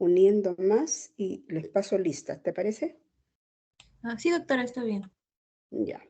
uniendo más y les paso lista, ¿te parece? Sí, doctora, está bien. Ya.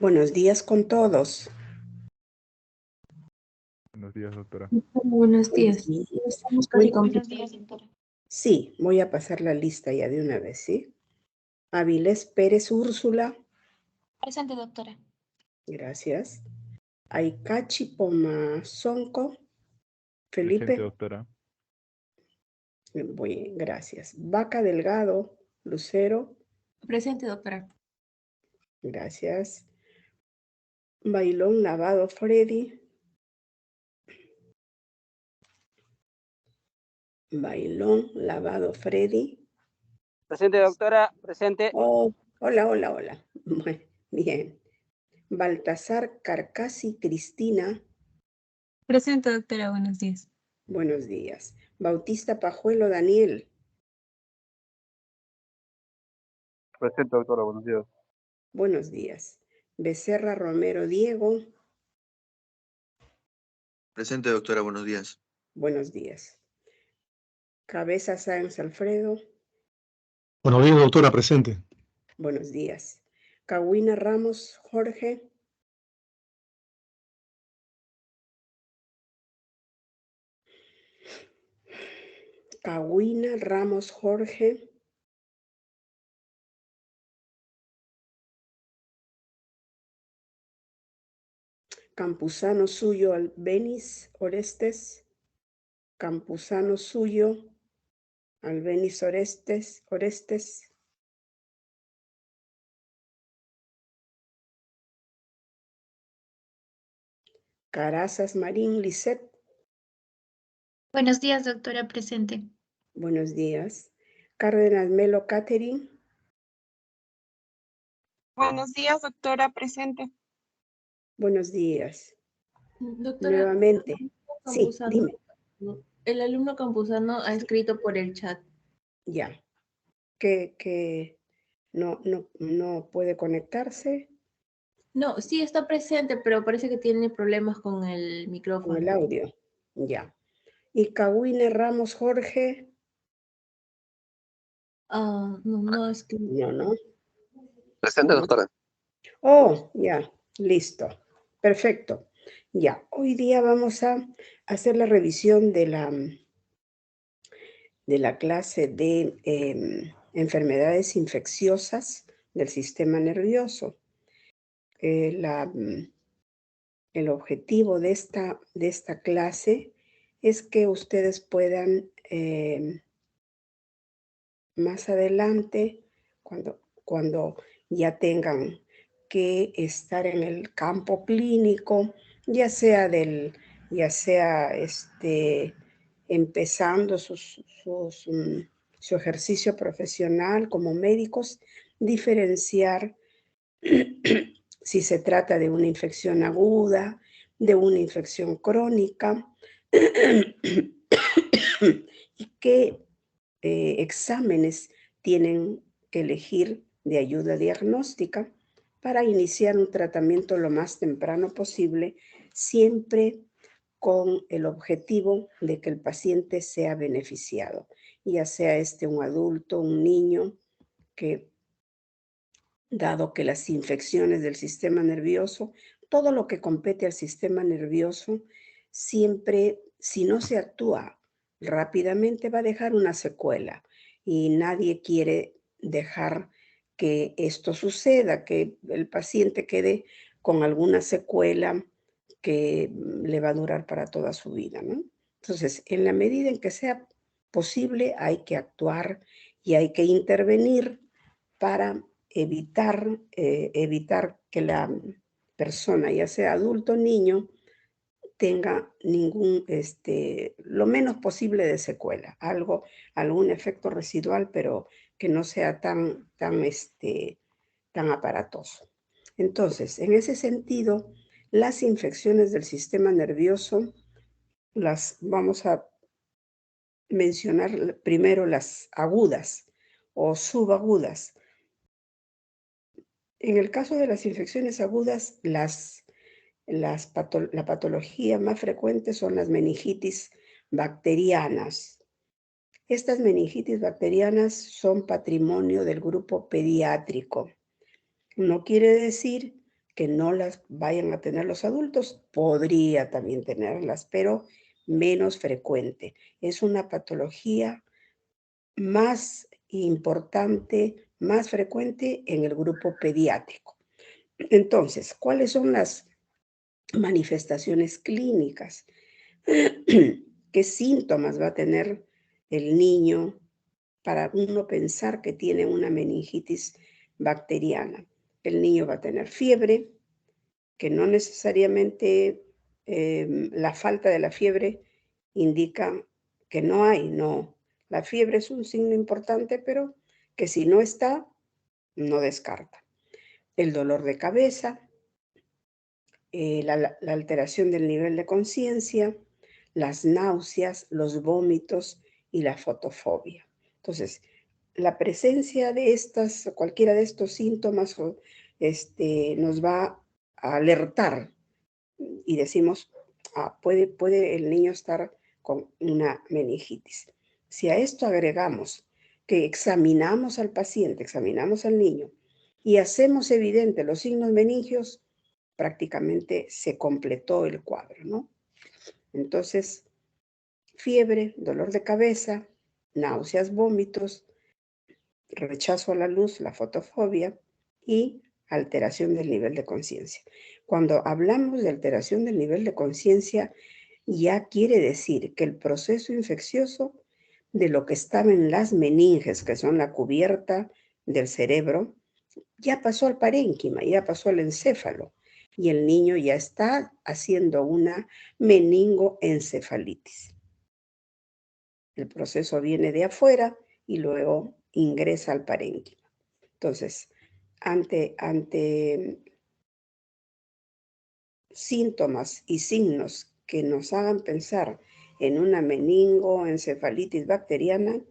Buenos días con todos. Buenos días, doctora. Buenos días. Sí. Estamos casi Buenos días, doctora. Sí, voy a pasar la lista ya de una vez, ¿sí? Avilés Pérez Úrsula, Presente, doctora. gracias. Aikachi Pomazonco, Presente, Felipe, doctora. muy bien, gracias. Vaca Delgado, Lucero, Presente, doctora. gracias. Bailón Lavado, Freddy. Bailón Lavado, Freddy. Presente, doctora, presente. Oh, hola, hola, hola. Muy bien. Baltasar Carcasi, Cristina. Presente, doctora. Buenos días. Buenos días. Bautista Pajuelo Daniel. Presente, doctora, buenos días. Buenos días. Becerra Romero Diego. Presente, doctora, buenos días. Buenos días. Cabeza Sáenz Alfredo. Buenos días, doctora, presente. Buenos días. Cahuina Ramos Jorge. Cahuina Ramos Jorge. Campuzano Suyo Albeniz Orestes. Campuzano Suyo Albeniz Orestes. Carazas Marín Lisset. Buenos días, doctora, presente. Buenos días. Cárdenas Melo Catherine. Buenos días, doctora, presente. Buenos días. Doctora, Nuevamente. Sí, Campuzano, dime. el alumno Campuzano ha escrito por el chat. Ya. Que no puede conectarse No, sí está presente, pero parece que tiene problemas con el con micrófono. el audio. Ya. Y Cahuine Ramos Jorge. No es que... No. Presente, doctora. Oh, ya. Listo. Perfecto. Ya. Hoy día vamos a hacer la revisión de la clase de enfermedades infecciosas del sistema nervioso. El objetivo de esta clase es que ustedes puedan más adelante, cuando ya tengan que estar en el campo clínico, ya sea empezando su ejercicio profesional como médicos, diferenciar si se trata de una infección aguda, de una infección crónica, y qué exámenes tienen que elegir de ayuda diagnóstica para iniciar un tratamiento lo más temprano posible, siempre con el objetivo de que el paciente sea beneficiado, ya sea un adulto, un niño, que dado que las infecciones del sistema nervioso, todo lo que compete al sistema nervioso, siempre, si no se actúa rápidamente, va a dejar una secuela. Y nadie quiere dejar que esto suceda, que el paciente quede con alguna secuela que le va a durar para toda su vida, ¿no? Entonces, en la medida en que sea posible, hay que actuar y hay que intervenir para evitar que la persona, ya sea adulto o niño, tenga lo menos posible de secuela, algún efecto residual, pero que no sea tan aparatoso. Entonces, en ese sentido, las infecciones del sistema nervioso las vamos a mencionar primero, las agudas o subagudas. En el caso de las infecciones agudas, la patología más frecuente son las meningitis bacterianas. Estas meningitis bacterianas son patrimonio del grupo pediátrico. No quiere decir que no las vayan a tener los adultos, podría también tenerlas, pero menos frecuente. Es una patología más importante, más frecuente en el grupo pediátrico. Entonces, ¿cuáles son las manifestaciones clínicas? ¿Qué síntomas va a tener el niño para uno pensar que tiene una meningitis bacteriana? El niño va a tener fiebre, que no necesariamente la falta de la fiebre indica que no hay, no. La fiebre es un signo importante, pero que si no está, no descarta. El dolor de cabeza, la alteración del nivel de conciencia, las náuseas, los vómitos y la fotofobia. Entonces, la presencia de cualquiera de estos síntomas nos va a alertar y decimos, puede el niño estar con una meningitis. Si a esto agregamos que examinamos al paciente, examinamos al niño y hacemos evidente los signos meningios, prácticamente se completó el cuadro, ¿no? Entonces, fiebre, dolor de cabeza, náuseas, vómitos, rechazo a la luz, la fotofobia y alteración del nivel de conciencia. Cuando hablamos de alteración del nivel de conciencia, ya quiere decir que el proceso infeccioso de lo que estaba en las meninges, que son la cubierta del cerebro, ya pasó al parénquima, ya pasó al encéfalo, y el niño ya está haciendo una meningoencefalitis. El proceso viene de afuera y luego ingresa al parénquima. Entonces, ante síntomas y signos que nos hagan pensar en una meningoencefalitis bacteriana,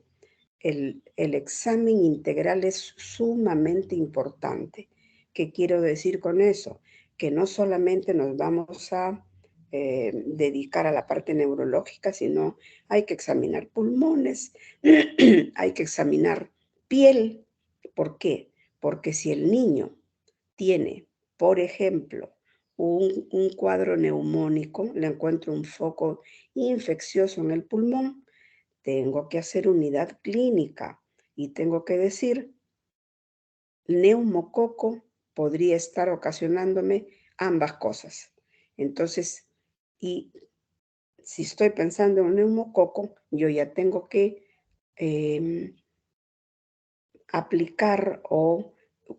el examen integral es sumamente importante. ¿Qué quiero decir con eso? Que no solamente nos vamos a dedicar a la parte neurológica, sino hay que examinar pulmones, hay que examinar piel. ¿Por qué? Porque si el niño tiene, por ejemplo, un cuadro neumónico, le encuentro un foco infeccioso en el pulmón, tengo que hacer unidad clínica y tengo que decir, neumococo podría estar ocasionándome ambas cosas. Entonces, y si estoy pensando en un neumococo, yo ya tengo que aplicar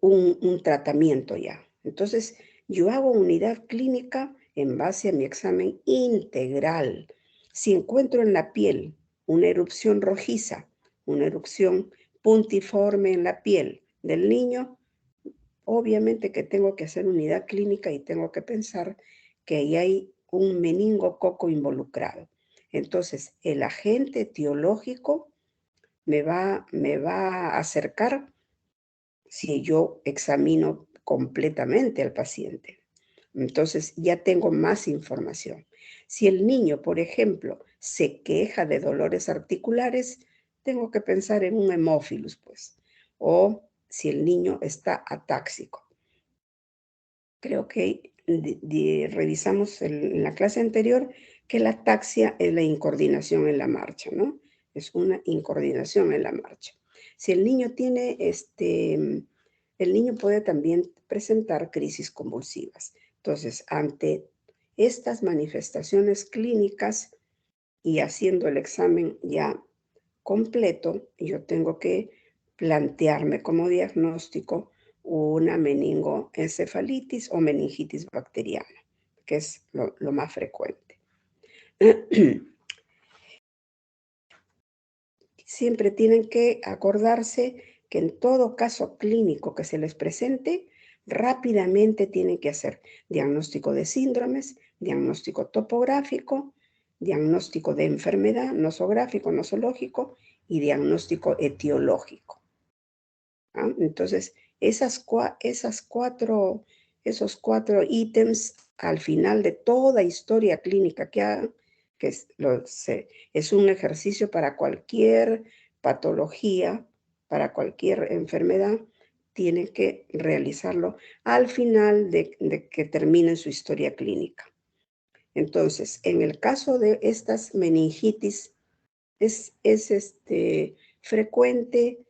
un tratamiento ya. Entonces, yo hago unidad clínica en base a mi examen integral. Si encuentro en la piel una erupción rojiza, una erupción puntiforme en la piel del niño, obviamente que tengo que hacer unidad clínica y tengo que pensar que ahí hay un meningococo involucrado. Entonces, el agente etiológico me va a acercar si yo examino completamente al paciente. Entonces ya tengo más información. Si el niño, por ejemplo, se queja de dolores articulares, tengo que pensar en un hemófilus, pues. O si el niño está atáxico. Creo que revisamos en la clase anterior que la ataxia es la incoordinación en la marcha, ¿no? Es una incoordinación en la marcha. Si el niño tiene el niño puede también presentar crisis convulsivas. Entonces, ante estas manifestaciones clínicas y haciendo el examen ya completo, yo tengo que plantearme como diagnóstico una meningoencefalitis o meningitis bacteriana, que es lo más frecuente. Siempre tienen que acordarse que en todo caso clínico que se les presente, rápidamente tienen que hacer diagnóstico de síndromes, diagnóstico topográfico, diagnóstico de enfermedad, nosográfico, nosológico y diagnóstico etiológico. ¿Ah? Entonces, esos cuatro ítems al final de toda historia clínica que hagan, que es un ejercicio para cualquier patología, para cualquier enfermedad, tienen que realizarlo al final de que terminen su historia clínica. Entonces, en el caso de estas meningitis, es frecuente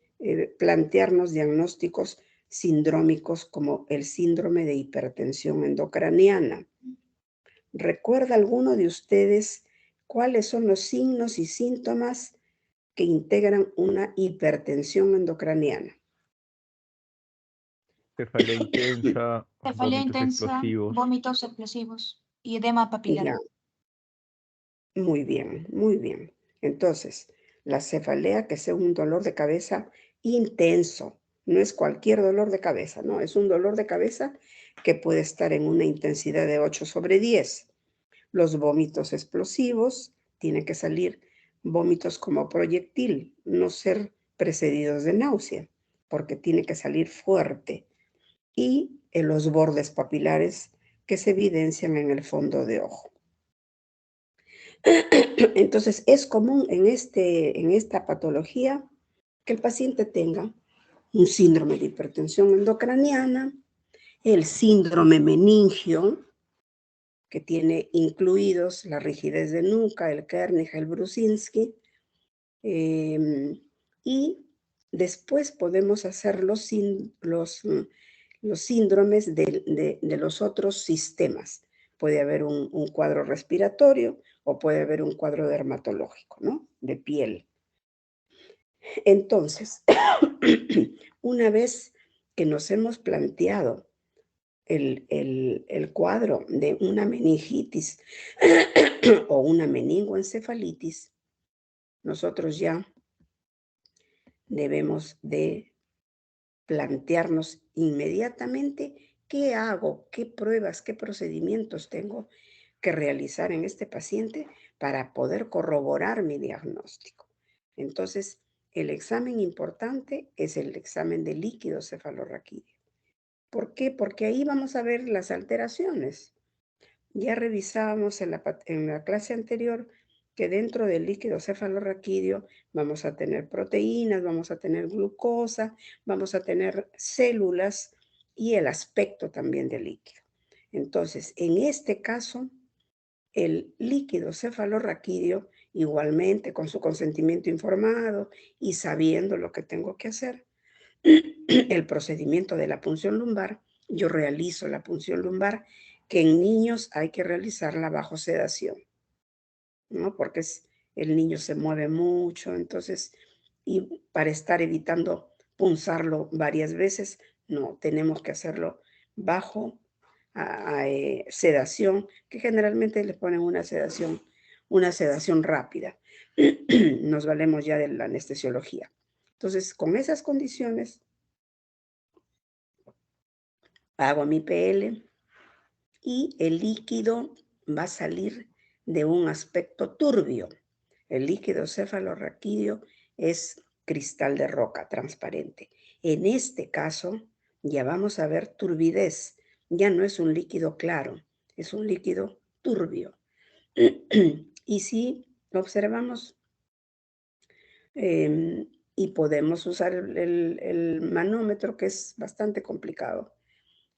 plantearnos diagnósticos sindrómicos como el síndrome de hipertensión endocraniana. ¿Recuerda alguno de ustedes cuáles son los signos y síntomas que integran una hipertensión endocraniana? Cefalea intensa, Cefalea vómitos intensa, explosivos. vómitos explosivos y edema papilar. Ya. Muy bien, muy bien. Entonces, la cefalea, que sea un dolor de cabeza intenso, no es cualquier dolor de cabeza, ¿no? Es un dolor de cabeza que puede estar en una intensidad de 8/10. Los vómitos explosivos, Tienen que salir vómitos como proyectil, no ser precedidos de náusea, porque tiene que salir fuerte. Y en los bordes papilares que se evidencian en el fondo de ojo. Entonces, es común en esta patología que el paciente tenga un síndrome de hipertensión endocraniana, el síndrome meningio, que tiene incluidos la rigidez de nuca, el Kernig, el Brusinski, y después podemos hacer los síndromes de los otros sistemas. Puede haber un cuadro respiratorio o puede haber un cuadro dermatológico, ¿no? De piel. Entonces, una vez que nos hemos planteado el cuadro de una meningitis o una meningoencefalitis, nosotros ya debemos de plantearnos inmediatamente qué hago, qué pruebas, qué procedimientos tengo que realizar en este paciente para poder corroborar mi diagnóstico. Entonces, el examen importante es el examen de líquido cefalorraquídeo. ¿Por qué? Porque ahí vamos a ver las alteraciones. Ya revisábamos en la clase anterior que dentro del líquido cefalorraquídeo vamos a tener proteínas, vamos a tener glucosa, vamos a tener células y el aspecto también del líquido. Entonces, en este caso, el líquido cefalorraquídeo, igualmente con su consentimiento informado y sabiendo lo que tengo que hacer, el procedimiento de la punción lumbar, yo realizo la punción lumbar, que en niños hay que realizarla bajo sedación, ¿no? Porque el niño se mueve mucho, entonces, y para estar evitando punzarlo varias veces, no, tenemos que hacerlo bajo sedación, que generalmente le ponen una sedación rápida. Nos valemos ya de la anestesiología. Entonces, con esas condiciones, hago mi PL y el líquido va a salir de un aspecto turbio. El líquido cefalorraquídeo es cristal de roca transparente. En este caso, ya vamos a ver turbidez. Ya no es un líquido claro, es un líquido turbio. Y si observamos y podemos usar el manómetro, que es bastante complicado,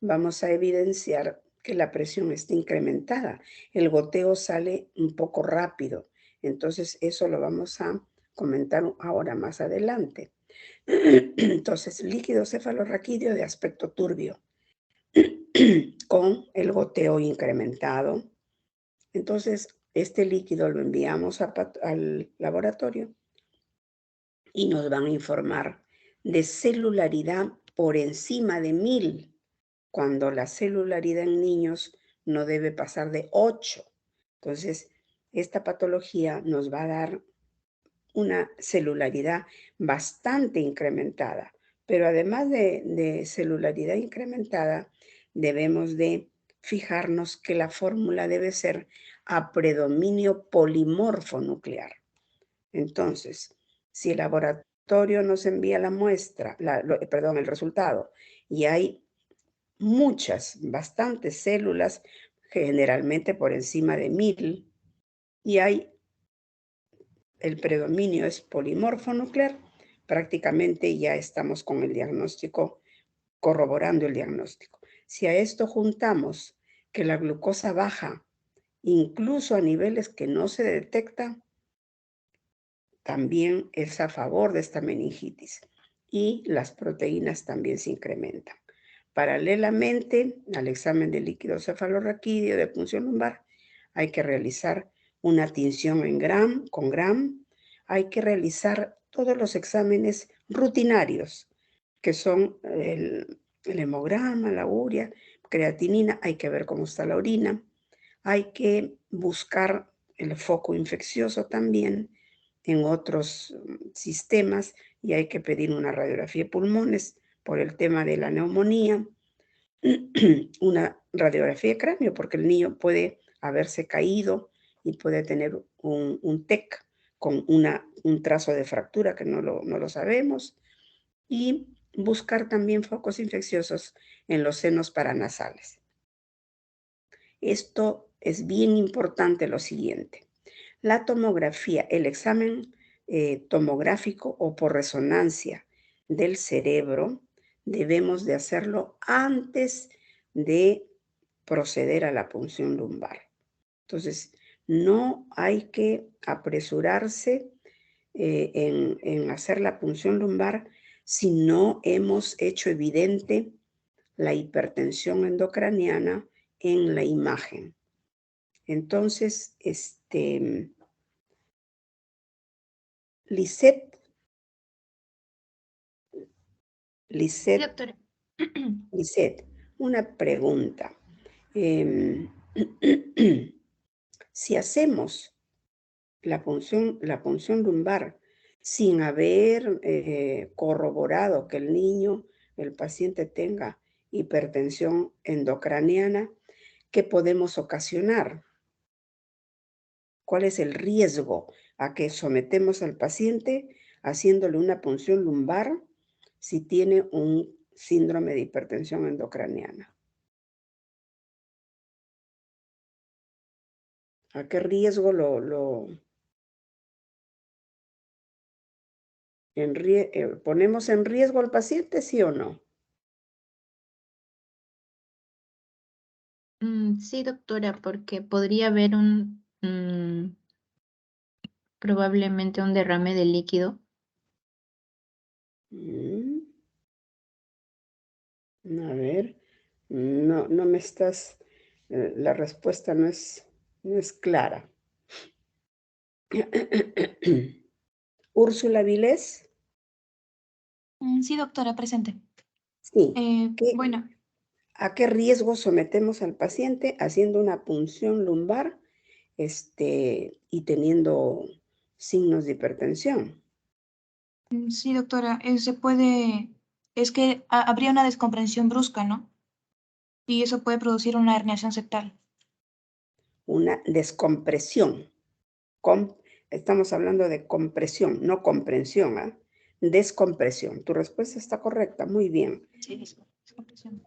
vamos a evidenciar que la presión está incrementada. El goteo sale un poco rápido. Entonces, eso lo vamos a comentar ahora más adelante. Entonces, líquido cefalorraquídeo de aspecto turbio, con el goteo incrementado. Entonces, este líquido lo enviamos al laboratorio y nos van a informar de celularidad por encima de 1000, cuando la celularidad en niños no debe pasar de 8. Entonces, esta patología nos va a dar una celularidad bastante incrementada. Pero además de celularidad incrementada, debemos de fijarnos que la fórmula debe ser a predominio polimorfo nuclear. Entonces, si el laboratorio nos envía la muestra, el resultado, y hay bastantes células, generalmente por encima de 1000, y el predominio es polimorfo nuclear, prácticamente ya estamos con el diagnóstico, corroborando el diagnóstico. Si a esto juntamos que la glucosa baja, incluso a niveles que no se detectan, también es a favor de esta meningitis, y las proteínas también se incrementan. Paralelamente al examen de líquido cefalorraquídeo de punción lumbar, hay que realizar una tinción con Gram, hay que realizar todos los exámenes rutinarios, que son el hemograma, la urea, creatinina, hay que ver cómo está la orina, hay que buscar el foco infeccioso también en otros sistemas, y hay que pedir una radiografía de pulmones por el tema de la neumonía, una radiografía de cráneo porque el niño puede haberse caído y puede tener un TEC con un trazo de fractura que no lo sabemos, y buscar también focos infecciosos en los senos paranasales. Esto es bien importante lo siguiente. La tomografía, el examen tomográfico o por resonancia del cerebro, debemos de hacerlo antes de proceder a la punción lumbar. Entonces, no hay que apresurarse en hacer la punción lumbar si no hemos hecho evidente la hipertensión endocraniana en la imagen. Entonces, Lisette, Sí, doctora. una pregunta. Si hacemos la punción lumbar sin haber corroborado que el paciente tenga hipertensión endocraniana, ¿qué podemos ocasionar? ¿Cuál es el riesgo a que sometemos al paciente haciéndole una punción lumbar si tiene un síndrome de hipertensión endocraniana? ¿A qué riesgo ponemos en riesgo al paciente, sí o no? Sí, doctora, porque podría haber probablemente un derrame de líquido. A ver, no me estás, la respuesta no es clara. Úrsula Vilés. Sí, doctora, presente. Sí. Bueno, ¿A qué riesgo sometemos al paciente haciendo una punción lumbar y teniendo signos de hipertensión? sí, doctora, es que habría una descomprensión brusca, ¿no? Y eso puede producir una herniación septal. Una descompresión. Estamos hablando de compresión, no comprensión, ¿ah? Descompresión. Tu respuesta está correcta, muy bien. Sí, descompresión.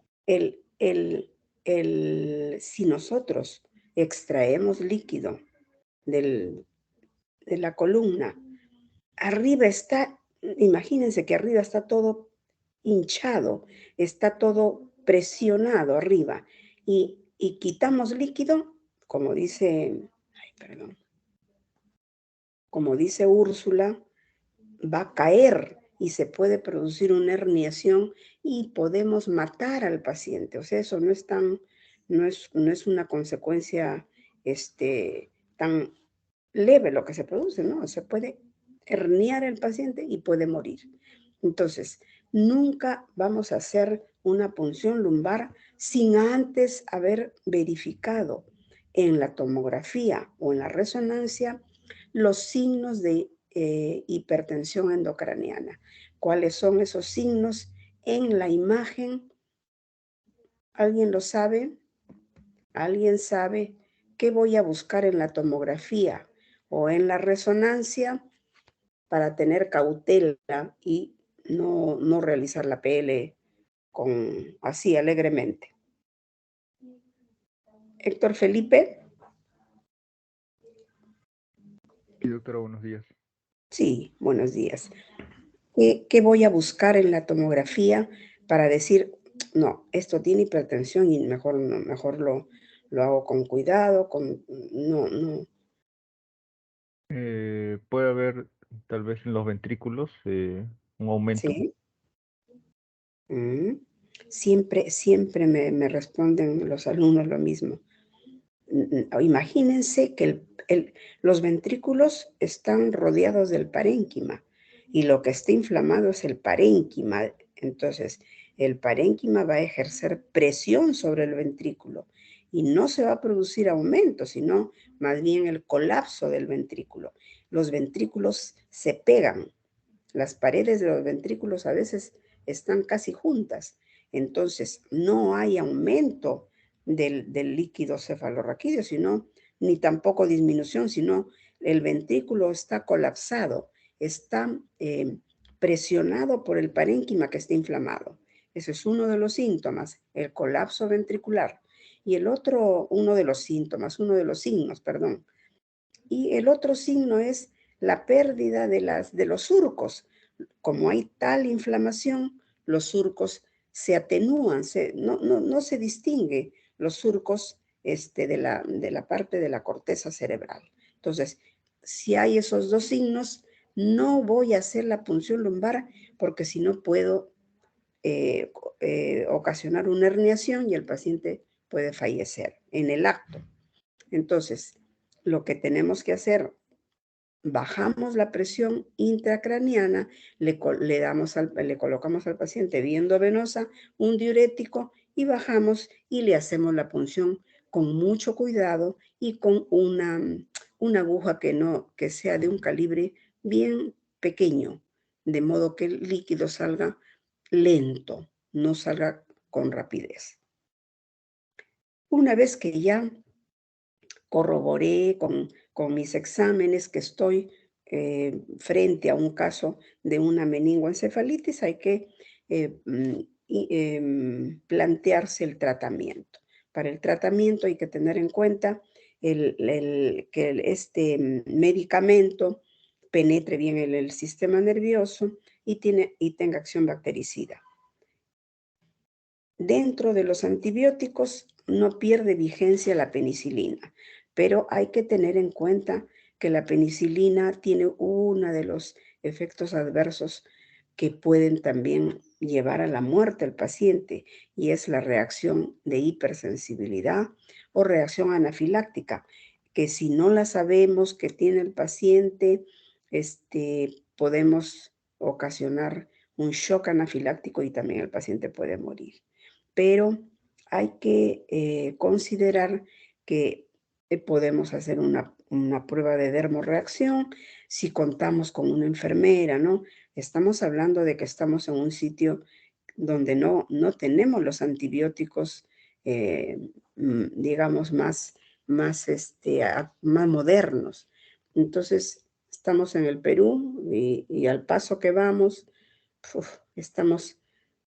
Si nosotros extraemos líquido de la columna, arriba está, imagínense que arriba está todo hinchado, está todo presionado arriba, y quitamos líquido, como dice Úrsula, va a caer y se puede producir una herniación y podemos matar al paciente. O sea, eso no es una consecuencia tan leve lo que se produce, ¿no? Se puede herniar el paciente y puede morir. Entonces, nunca vamos a hacer una punción lumbar sin antes haber verificado en la tomografía o en la resonancia los signos de hipertensión endocraniana. ¿Cuáles son esos signos en la imagen? ¿Alguien lo sabe? ¿Alguien sabe qué voy a buscar en la tomografía o en la resonancia para tener cautela y no realizar la PL así alegremente? Héctor Felipe. Sí, doctora, buenos días. Sí, buenos días. ¿Qué voy a buscar en la tomografía para decir, no, esto tiene hipertensión y mejor lo hago con cuidado, no? Puede haber tal vez en los ventrículos un aumento. Sí. Siempre me responden los alumnos lo mismo. Imagínense que los ventrículos están rodeados del parénquima y lo que está inflamado es el parénquima. Entonces, el parénquima va a ejercer presión sobre el ventrículo y no se va a producir aumento, sino más bien el colapso del ventrículo. Los ventrículos se pegan. Las paredes de los ventrículos a veces están casi juntas. Entonces, no hay aumento del líquido cefalorraquídeo, sino ni tampoco disminución, sino el ventrículo está colapsado, está presionado por el parénquima que está inflamado. Ese es uno de los síntomas, el colapso ventricular. Y el otro, uno de los signos, perdón. Y el otro signo es la pérdida de los surcos. Como hay tal inflamación, los surcos se atenúan, no se distingue los surcos de la parte de la corteza cerebral. Entonces, si hay esos dos signos, no voy a hacer la punción lumbar porque si no puedo ocasionar una herniación y el paciente puede fallecer en el acto. Entonces, lo que tenemos que hacer, bajamos la presión intracraniana, le colocamos al paciente vía endovenosa un diurético y bajamos y le hacemos la punción con mucho cuidado y con una aguja que sea de un calibre bien pequeño, de modo que el líquido salga lento, no salga con rapidez. Una vez que ya corroboré con mis exámenes que estoy frente a un caso de una meningoencefalitis, hay que plantearse el tratamiento. Para el tratamiento hay que tener en cuenta que este medicamento penetre bien en el sistema nervioso y tenga acción bactericida. Dentro de los antibióticos no pierde vigencia la penicilina, pero hay que tener en cuenta que la penicilina tiene uno de los efectos adversos que pueden también llevar a la muerte al paciente y es la reacción de hipersensibilidad o reacción anafiláctica, que si no la sabemos que tiene el paciente, podemos ocasionar un shock anafiláctico y también el paciente puede morir. Pero hay que considerar que podemos hacer una prueba de dermorreacción si contamos con una enfermera, ¿no? Estamos hablando de que estamos en un sitio donde no tenemos los antibióticos, digamos, más modernos. Entonces, estamos en el Perú y al paso que vamos, estamos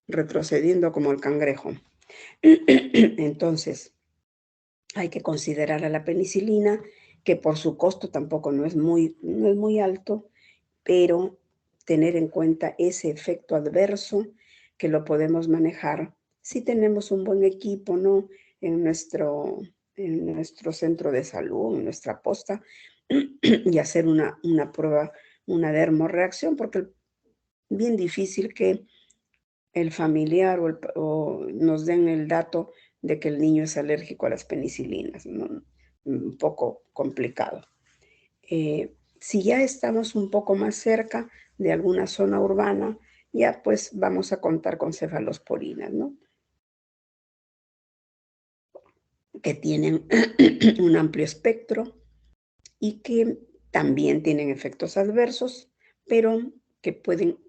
retrocediendo como el cangrejo. Entonces, hay que considerar a la penicilina, que por su costo tampoco no es muy alto, pero tener en cuenta ese efecto adverso que lo podemos manejar si tenemos un buen equipo, ¿no? En nuestro centro de salud, en nuestra posta, y hacer una prueba, una dermorreacción, porque es bien difícil que el familiar o nos den el dato de que el niño es alérgico a las penicilinas, ¿no? Un poco complicado. Si ya estamos un poco más cerca de alguna zona urbana, ya pues vamos a contar con cefalosporinas, ¿no? Que tienen un amplio espectro y que también tienen efectos adversos, pero que pueden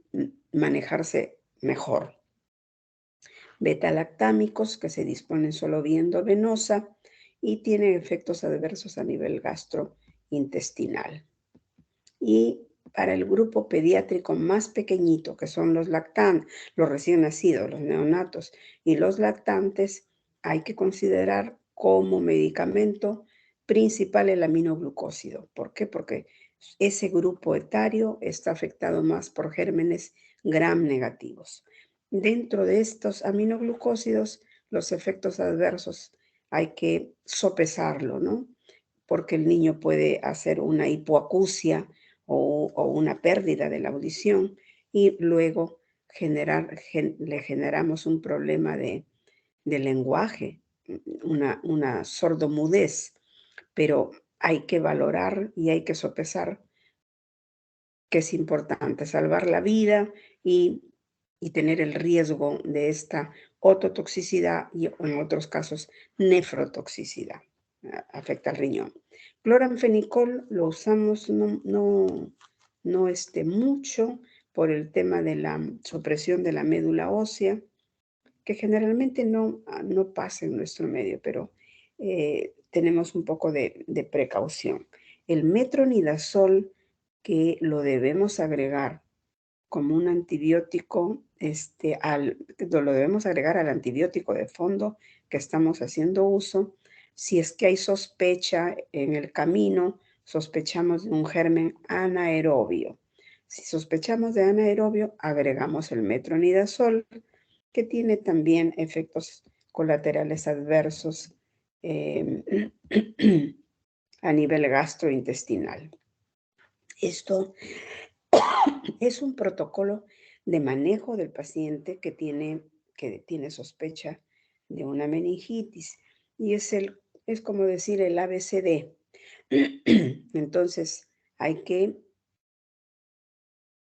manejarse mejor. Beta-lactámicos que se disponen solo vía endovenosa y tienen efectos adversos a nivel gastrointestinal. Y para el grupo pediátrico más pequeñito, que son los lactantes, los recién nacidos, los neonatos y los lactantes, hay que considerar como medicamento principal el aminoglucósido. ¿Por qué? Porque ese grupo etario está afectado más por gérmenes gram negativos. Dentro de estos aminoglucósidos, los efectos adversos hay que sopesarlo, ¿no? Porque el niño puede hacer una hipoacusia o una pérdida de la audición y luego le generamos un problema de lenguaje, una sordomudez, pero hay que valorar y hay que sopesar que es importante salvar la vida y tener el riesgo de esta ototoxicidad y en otros casos nefrotoxicidad, afecta al riñón. Cloranfenicol lo usamos no mucho por el tema de la supresión de la médula ósea, que generalmente no pasa en nuestro medio, pero tenemos un poco de precaución. El metronidazol, que lo debemos agregar como un antibiótico, lo debemos agregar al antibiótico de fondo que estamos haciendo uso. Si es que hay sospecha en el camino, sospechamos de un germen anaerobio. Si sospechamos de anaerobio, agregamos el metronidazol, que tiene también efectos colaterales adversos a nivel gastrointestinal. Esto es un protocolo de manejo del paciente que tiene sospecha de una meningitis y es como decir el ABCD. Entonces hay que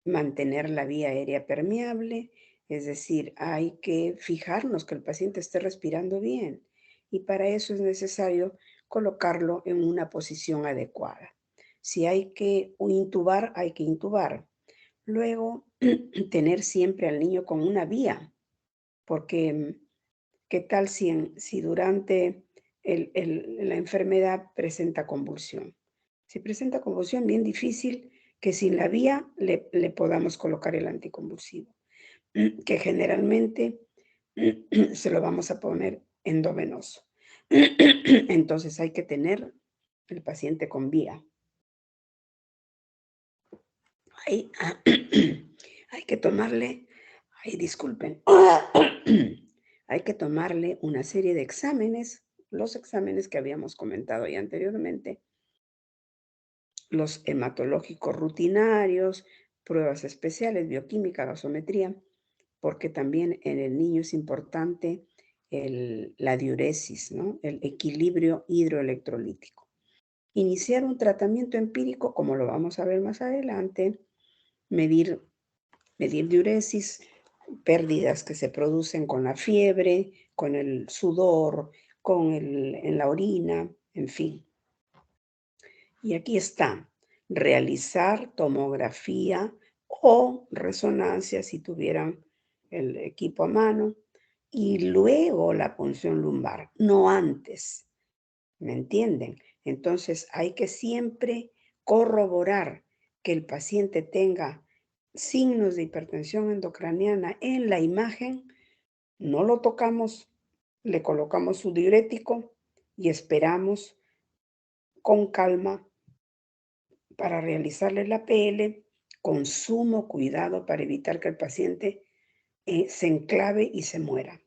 mantener la vía aérea permeable, es decir, hay que fijarnos que el paciente esté respirando bien y para eso es necesario colocarlo en una posición adecuada. Si hay que intubar, hay que intubar. Luego, tener siempre al niño con una vía, porque ¿qué tal si durante la enfermedad presenta convulsión? Si presenta convulsión, bien difícil que sin la vía le podamos colocar el anticonvulsivo, que generalmente se lo vamos a poner endovenoso. Entonces hay que tener el paciente con vía. Hay que tomarle, disculpen, hay que tomarle una serie de exámenes, los exámenes que habíamos comentado ya anteriormente, los hematológicos rutinarios, pruebas especiales, bioquímica, gasometría, porque también en el niño es importante la diuresis, ¿no? El equilibrio hidroelectrolítico. Iniciar un tratamiento empírico, como lo vamos a ver más adelante, medir diuresis, pérdidas que se producen con la fiebre, con el sudor, en la orina, en fin. Y aquí está, realizar tomografía o resonancia si tuvieran el equipo a mano y luego la punción lumbar, no antes. ¿Me entienden? Entonces hay que siempre corroborar que el paciente tenga signos de hipertensión endocraniana en la imagen, no lo tocamos, le colocamos su diurético y esperamos con calma para realizarle la PL con sumo cuidado para evitar que el paciente se enclave y se muera.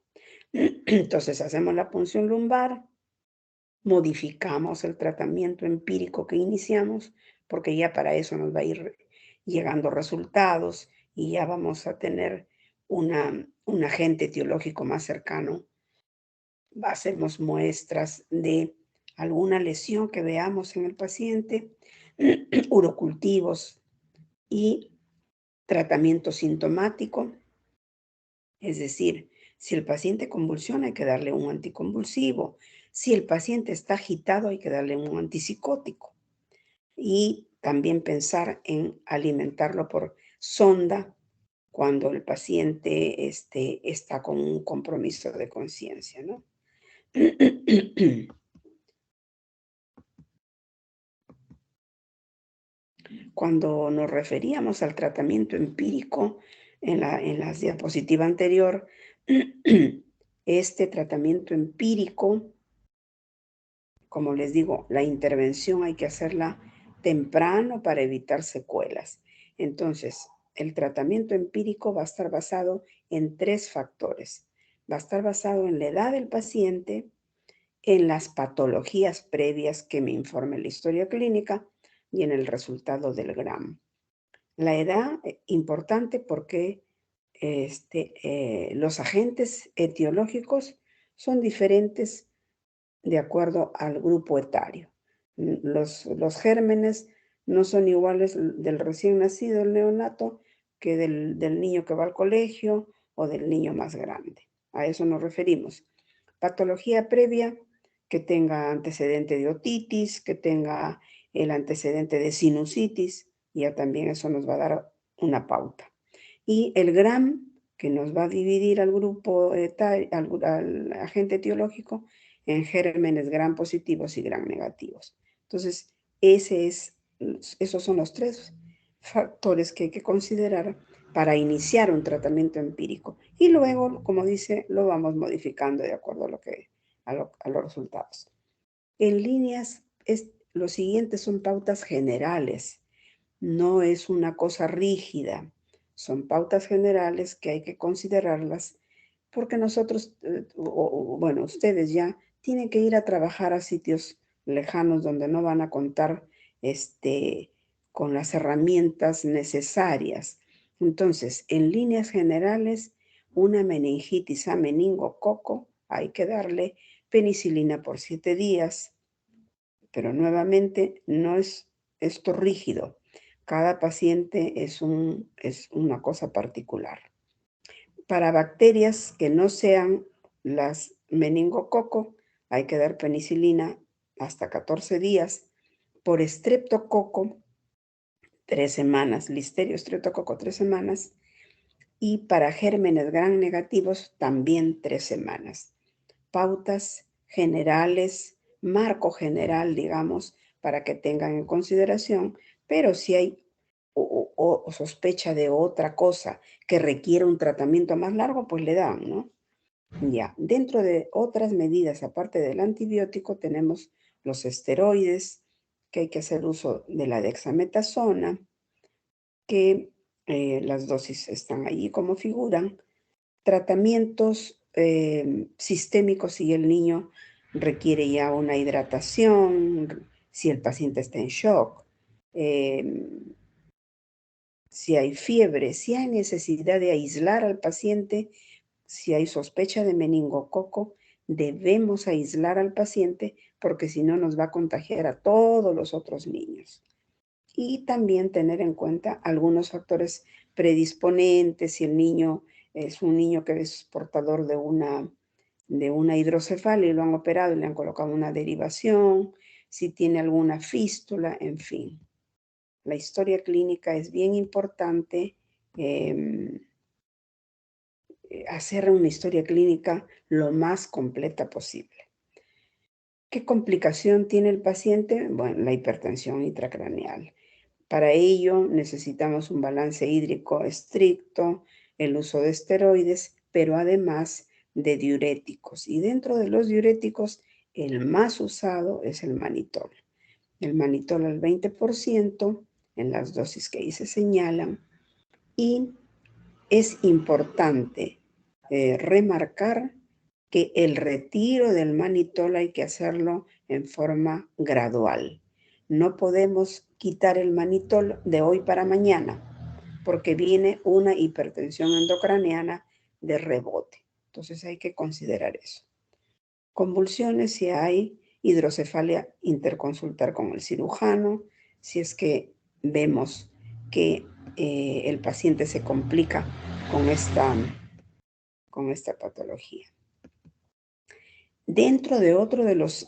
Entonces hacemos la punción lumbar, modificamos el tratamiento empírico que iniciamos, porque ya para eso nos va a ir llegando resultados y ya vamos a tener un agente etiológico más cercano. Hacemos muestras de alguna lesión que veamos en el paciente, urocultivos y tratamiento sintomático. Es decir, si el paciente convulsiona hay que darle un anticonvulsivo. Si el paciente está agitado hay que darle un antipsicótico. Y también pensar en alimentarlo por sonda cuando el paciente está con un compromiso de conciencia, ¿no? Cuando nos referíamos al tratamiento empírico en la diapositiva anterior, este tratamiento empírico, como les digo, la intervención hay que hacerla temprano para evitar secuelas. Entonces, el tratamiento empírico va a estar basado en 3 factores. Va a estar basado en la edad del paciente, en las patologías previas que me informe la historia clínica y en el resultado del GRAM. La edad, importante porque los agentes etiológicos son diferentes de acuerdo al grupo etario. Los gérmenes no son iguales del recién nacido, el neonato, que del niño que va al colegio o del niño más grande. A eso nos referimos. Patología previa, que tenga antecedente de otitis, que tenga el antecedente de sinusitis, ya también eso nos va a dar una pauta. Y el GRAM, que nos va a dividir al grupo etario, al agente etiológico, en gérmenes gram positivos y gram negativos. Entonces, esos son los 3 factores que hay que considerar para iniciar un tratamiento empírico. Y luego, como dice, lo vamos modificando de acuerdo a los resultados. En líneas, lo siguiente son pautas generales. No es una cosa rígida. Son pautas generales que hay que considerarlas porque nosotros, bueno, ustedes ya tienen que ir a trabajar a sitios lejanos donde no van a contar con las herramientas necesarias. Entonces, en líneas generales, una meningitis a meningococo, hay que darle penicilina por 7 días, pero nuevamente no es esto rígido. Cada paciente es una cosa particular. Para bacterias que no sean las meningococo, hay que dar penicilina hasta 14 días. Por estreptococo, 3 semanas. Listerio estreptococo, 3 semanas. Y para gérmenes gram negativos, también 3 semanas. Pautas generales, marco general, digamos, para que tengan en consideración, pero si hay o sospecha de otra cosa que requiere un tratamiento más largo, pues le dan, ¿no? Ya, dentro de otras medidas, aparte del antibiótico, tenemos los esteroides, que hay que hacer uso de la dexametasona, que las dosis están allí como figuran. Tratamientos sistémicos si el niño requiere ya una hidratación, si el paciente está en shock, si hay fiebre, si hay necesidad de aislar al paciente, si hay sospecha de meningococo, debemos aislar al paciente porque si no nos va a contagiar a todos los otros niños. Y también tener en cuenta algunos factores predisponentes, si el niño es un niño que es portador de una hidrocefalia y lo han operado y le han colocado una derivación, si tiene alguna fístula, en fin. La historia clínica es bien importante, hacer una historia clínica lo más completa posible. ¿Qué complicación tiene el paciente? Bueno, la hipertensión intracraneal. Para ello necesitamos un balance hídrico estricto, el uso de esteroides, pero además de diuréticos. Y dentro de los diuréticos, el más usado es el manitol. El manitol al 20% en las dosis que ahí se señalan. Y es importante remarcar que el retiro del manitol hay que hacerlo en forma gradual. No podemos quitar el manitol de hoy para mañana porque viene una hipertensión endocraniana de rebote. Entonces hay que considerar eso. Convulsiones, si hay hidrocefalia, interconsultar con el cirujano. Si es que vemos que el paciente se complica con esta patología. Dentro de otro de las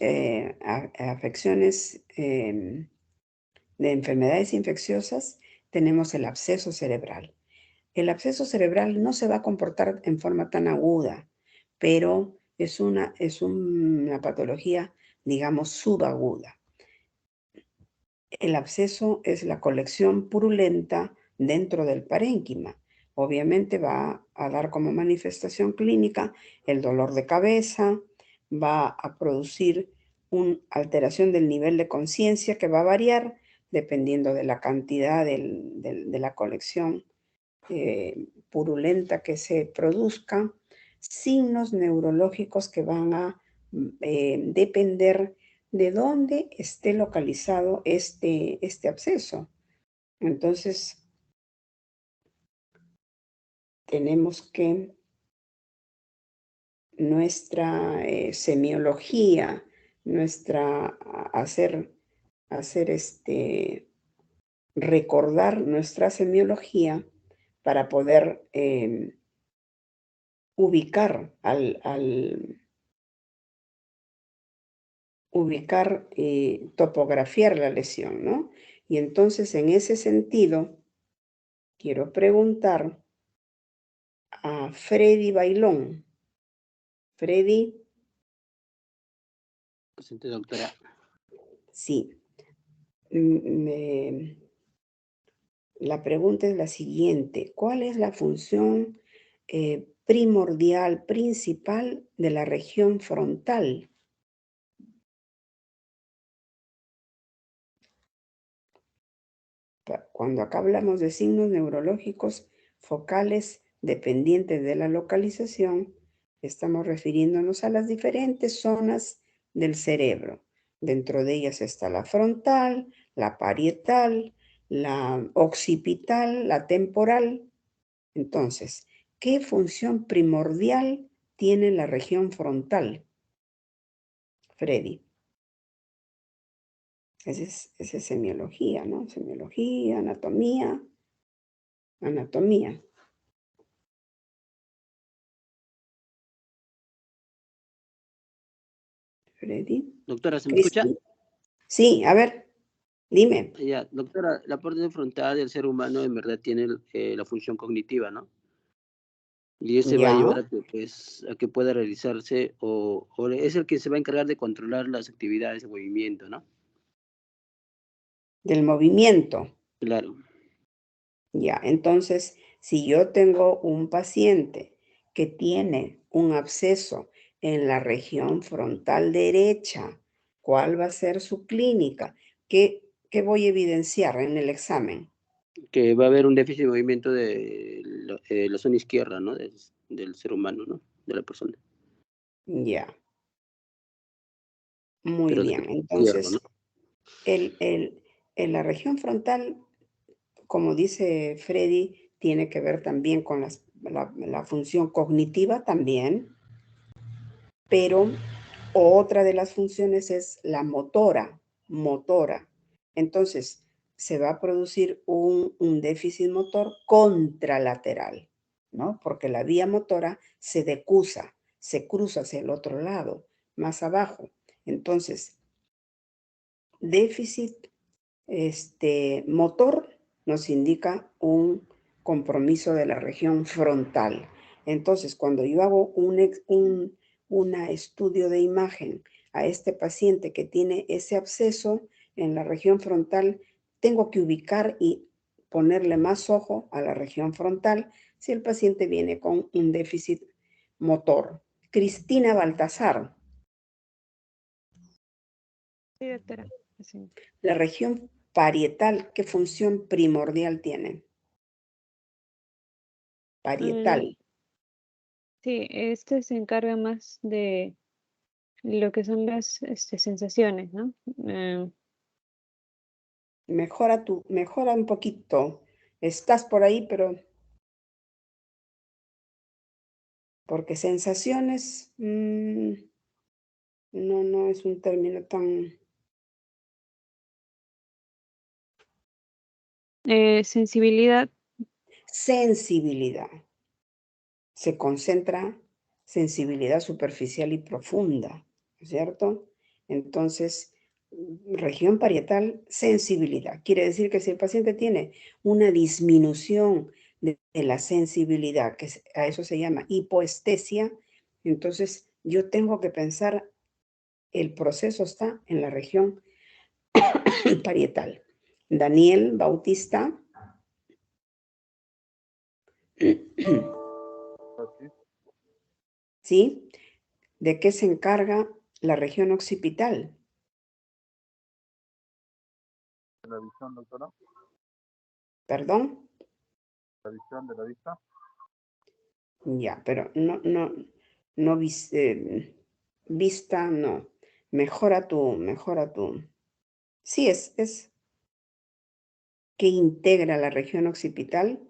afecciones de enfermedades infecciosas, tenemos el absceso cerebral. El absceso cerebral no se va a comportar en forma tan aguda, pero es una patología, digamos, subaguda. El absceso es la colección purulenta dentro del parénquima. Obviamente va a dar como manifestación clínica el dolor de cabeza, va a producir una alteración del nivel de conciencia que va a variar dependiendo de la cantidad de la colección purulenta que se produzca, signos neurológicos que van a depender de dónde esté localizado este absceso. Entonces, tenemos que nuestra semiología, recordar nuestra semiología para poder topografiar la lesión, ¿no? Y entonces, en ese sentido, quiero preguntar a Freddy Bailón. Freddy, Presente, doctora. Sí. La pregunta es la siguiente. ¿Cuál es la función primordial, principal de la región frontal? Cuando acá hablamos de signos neurológicos focales dependientes de la localización, estamos refiriéndonos a las diferentes zonas del cerebro. Dentro de ellas está la frontal, la parietal, la occipital, la temporal. Entonces, ¿qué función primordial tiene la región frontal? Freddy. Esa es semiología, ¿no? Semiología, anatomía. Anatomía. Freddy. Doctora, ¿se me escucha? Sí, a ver, dime. Ya, doctora, la parte frontal del ser humano en verdad tiene la función cognitiva, ¿no? Y ese va a ayudar a que, pues, a que pueda realizarse o es el que se va a encargar de controlar las actividades de movimiento, ¿no? Del movimiento. Claro. Ya, entonces, si yo tengo un paciente que tiene un absceso en la región frontal derecha, ¿cuál va a ser su clínica? ¿Qué voy a evidenciar en el examen? Que va a haber un déficit de movimiento de la zona izquierda, ¿no? Del ser humano, ¿no? De la persona. Ya. Muy Pero bien. del izquierdo, ¿no? Entonces, en la región frontal, como dice Freddy, tiene que ver también con la función cognitiva también, pero otra de las funciones es la motora. Entonces, se va a producir un déficit motor contralateral, ¿no? Porque la vía motora se decusa, se cruza hacia el otro lado, más abajo. Entonces, déficit motor nos indica un compromiso de la región frontal. Entonces, cuando yo hago un estudio de imagen a este paciente que tiene ese absceso en la región frontal, tengo que ubicar y ponerle más ojo a la región frontal si el paciente viene con un déficit motor. Cristina Baltasar. Sí, doctora. La región parietal, ¿qué función primordial tiene? Parietal. Sí, este se encarga más de lo que son las sensaciones, ¿no? Mejora un poquito. Estás por ahí, pero porque sensaciones no es un término tan... Sensibilidad. Sensibilidad. Se concentra sensibilidad superficial y profunda, ¿cierto? Entonces, región parietal, sensibilidad. Quiere decir que si el paciente tiene una disminución de la sensibilidad, que a eso se llama hipoestesia, entonces yo tengo que pensar, el proceso está en la región parietal. Daniel Bautista. ¿Sí? ¿De qué se encarga la región occipital? ¿De la visión, doctora? ¿Perdón? ¿La visión de la vista? Ya, pero no vista, no. Mejora tu. Sí, es que integra la región occipital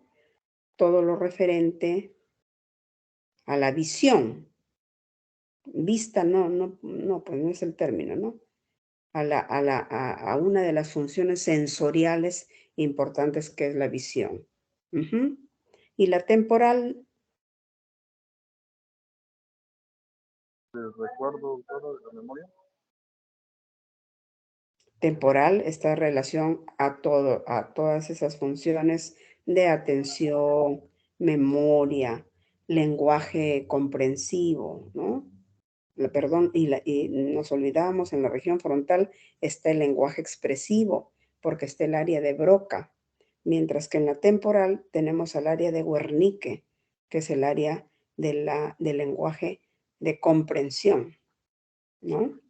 todo lo referente a la visión. Vista, pues no es el término, ¿no? A una de las funciones sensoriales importantes que es la visión. Y la temporal. ¿El recuerdo, doctora, de la memoria? Temporal está en relación a todas esas funciones de atención, memoria, lenguaje comprensivo, ¿no? y nos olvidábamos, en la región frontal está el lenguaje expresivo, porque está el área de Broca, mientras que en la temporal tenemos al área de Wernicke, que es el área del lenguaje de comprensión, ¿no?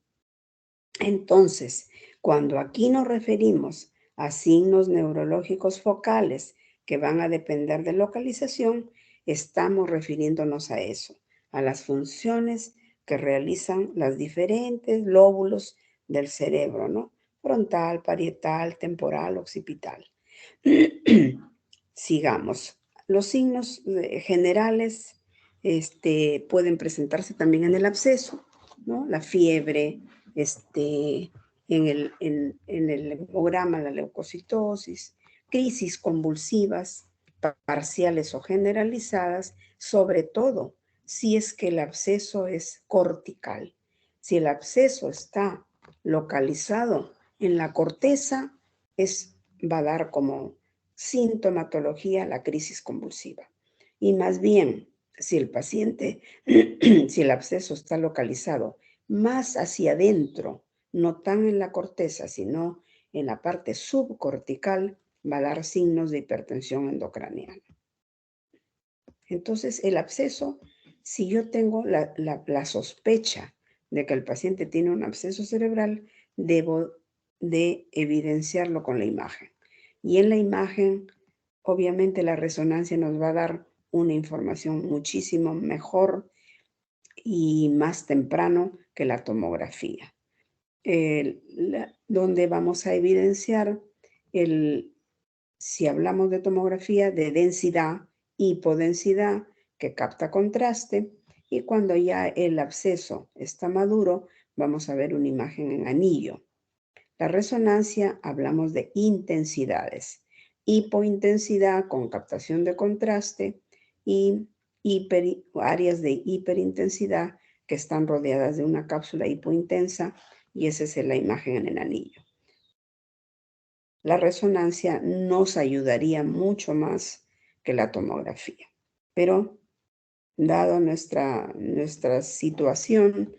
Entonces, cuando aquí nos referimos a signos neurológicos focales que van a depender de localización, estamos refiriéndonos a eso, a las funciones que realizan los diferentes lóbulos del cerebro, ¿no? Frontal, parietal, temporal, occipital. Sigamos. Los signos generales pueden presentarse también en el absceso, ¿no? La fiebre, en el hemograma, la leucocitosis, crisis convulsivas parciales o generalizadas, sobre todo si es que el absceso es cortical. Si el absceso está localizado en la corteza, va a dar como sintomatología la crisis convulsiva. Y más bien, si el paciente, si el absceso está localizado más hacia adentro, no tan en la corteza, sino en la parte subcortical, va a dar signos de hipertensión endocraniana. Entonces, el absceso, si yo tengo la sospecha de que el paciente tiene un absceso cerebral, debo de evidenciarlo con la imagen. Y en la imagen, obviamente, la resonancia nos va a dar una información muchísimo mejor y más temprano que la tomografía. Donde vamos a evidenciar si hablamos de tomografía, de densidad, hipodensidad, que capta contraste, y cuando ya el absceso está maduro, vamos a ver una imagen en anillo. La resonancia, hablamos de intensidades, hipointensidad con captación de contraste y áreas de hiperintensidad que están rodeadas de una cápsula hipointensa, y esa es la imagen en el anillo. La resonancia nos ayudaría mucho más que la tomografía, pero dado nuestra situación,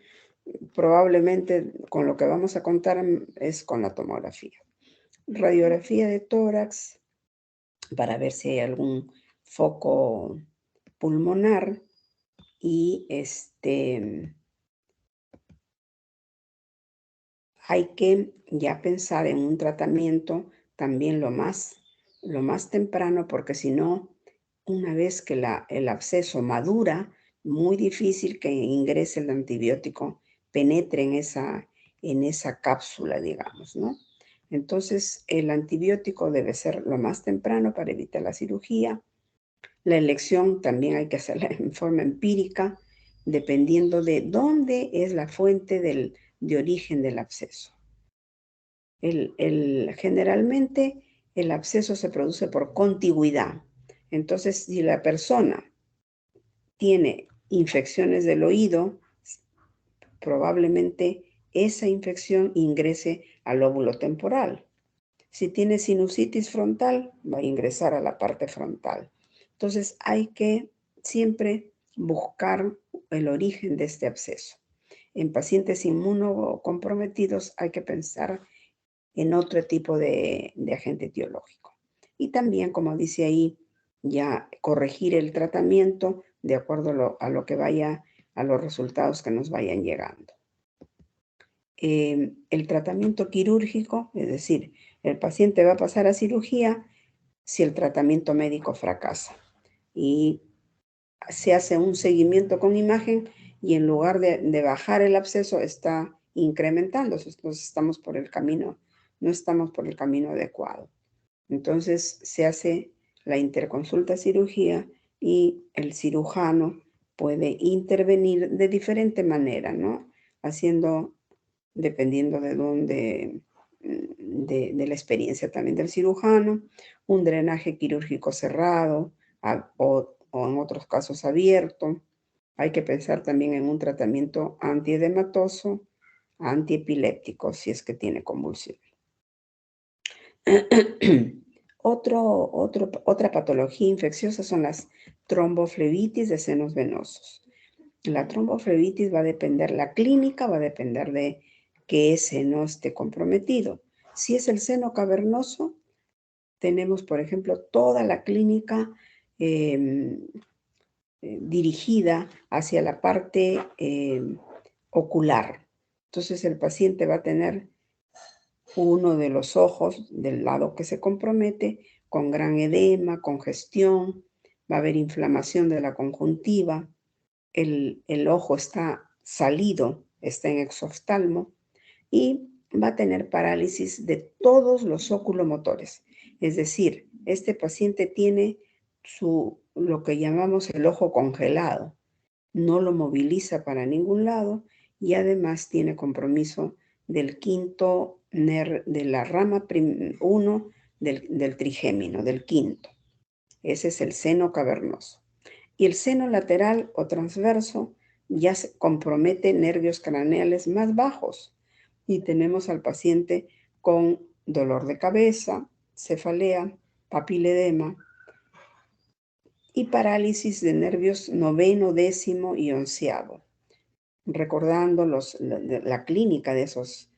probablemente con lo que vamos a contar es con la tomografía. Radiografía de tórax para ver si hay algún foco pulmonar y hay que ya pensar en un tratamiento también lo más temprano, porque si no, una vez que el absceso madura, muy difícil que ingrese el antibiótico, penetre en esa cápsula, digamos, ¿no? Entonces, el antibiótico debe ser lo más temprano para evitar la cirugía. La elección también hay que hacerla en forma empírica, dependiendo de dónde es la fuente de origen del absceso. Generalmente el absceso se produce por contigüidad. Entonces, si la persona tiene infecciones del oído, probablemente esa infección ingrese al lóbulo temporal. Si tiene sinusitis frontal, va a ingresar a la parte frontal. Entonces, hay que siempre buscar el origen de este absceso. En pacientes inmunocomprometidos hay que pensar en otro tipo de agente etiológico. Y también, como dice ahí, ya corregir el tratamiento de acuerdo a lo que vaya, a los resultados que nos vayan llegando. El tratamiento quirúrgico, es decir, el paciente va a pasar a cirugía si el tratamiento médico fracasa. Y se hace un seguimiento con imagen y en lugar de bajar el absceso está incrementándose. Entonces no estamos por el camino adecuado. Entonces se hace la interconsulta cirugía y el cirujano puede intervenir de diferente manera, ¿no? Dependiendo de la experiencia también del cirujano, un drenaje quirúrgico cerrado o en otros casos abierto. Hay que pensar también en un tratamiento antiedematoso, antiepiléptico, si es que tiene convulsión. Otra patología infecciosa son las tromboflebitis de senos venosos. La tromboflebitis va a depender, la clínica va a depender de qué seno esté comprometido. Si es el seno cavernoso, tenemos, por ejemplo, toda la clínica dirigida hacia la parte ocular. Entonces el paciente va a tener uno de los ojos del lado que se compromete con gran edema, congestión, va a haber inflamación de la conjuntiva, el ojo está salido, está en exoftalmo y va a tener parálisis de todos los oculomotores. Es decir, este paciente tiene lo que llamamos el ojo congelado, no lo moviliza para ningún lado y además tiene compromiso del quinto nervio, de la rama 1 del trigémino, del quinto. Ese es el seno cavernoso. Y el seno lateral o transverso ya se compromete nervios craneales más bajos y tenemos al paciente con dolor de cabeza, cefalea, papiledema y parálisis de nervios 9º, 10º y 11º. Recordando la clínica de esos